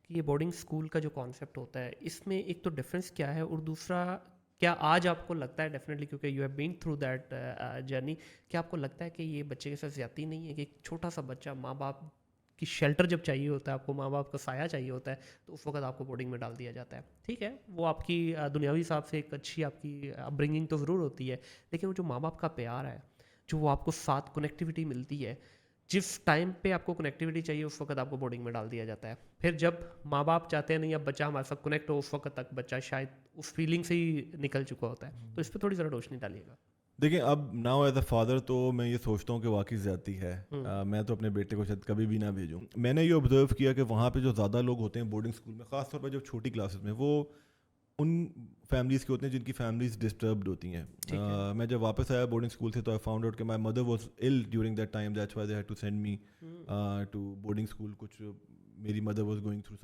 کہ یہ boarding school کا جو کانسیپٹ ہوتا ہے اس میں ایک تو ڈفرینس کیا ہے, اور دوسرا کیا آج آپ کو لگتا ہے ڈیفینیٹلی کیونکہ you have been through that journey, کیا آپ کو لگتا ہے کہ یہ بچے کے ساتھ زیادتی نہیں ہے کہ ایک چھوٹا سا بچہ ماں باپ کی شیلٹر جب چاہیے ہوتا ہے, آپ کو ماں باپ کا سایہ چاہیے ہوتا ہے, تو اس وقت آپ کو بورڈنگ میں ڈال دیا جاتا ہے. ٹھیک ہے, وہ آپ کی دنیاوی حساب سے ایک اچھی آپ کی اپ برنگنگ تو ضرور ہوتی ہے, لیکن وہ جو ماں باپ کا پیار ہے, جو وہ آپ کو ساتھ کنیکٹیوٹی ملتی ہے, جس ٹائم پہ آپ کو کنیکٹیوٹی چاہیے اس وقت آپ کو بورڈنگ میں ڈال دیا جاتا ہے. پھر جب ماں باپ چاہتے ہیں نہیں اب بچہ ہمارے ساتھ کنیکٹ ہو, اس وقت تک بچہ شاید اس فیلنگ سے ہی نکل چکا ہوتا ہے. تو اس پہ تھوڑی ذرا روشنی ڈالیے گا. دیکھیں اب ناؤ ایز اے فادر تو میں یہ سوچتا ہوں کہ واقعی زیادتی ہے. میں تو اپنے بیٹے کو شاید کبھی بھی نہ بھیجوں. میں نے یہ آبزرو کیا کہ وہاں پہ جو زیادہ لوگ ہوتے ہیں بورڈنگ اسکول میں, خاص طور پہ جو چھوٹی کلاسز میں, وہ ان فیملیز کے ہوتے ہیں جن کی فیملیز ڈسٹربڈ ہوتی ہیں. میں جب واپس آیا بورڈنگ اسکول سے تو آئی فاؤنڈ آؤٹ کہ my mother was ill during that time, that's why they had to send me to boarding school. کچھ میری مدر واز گوئنگ تھرو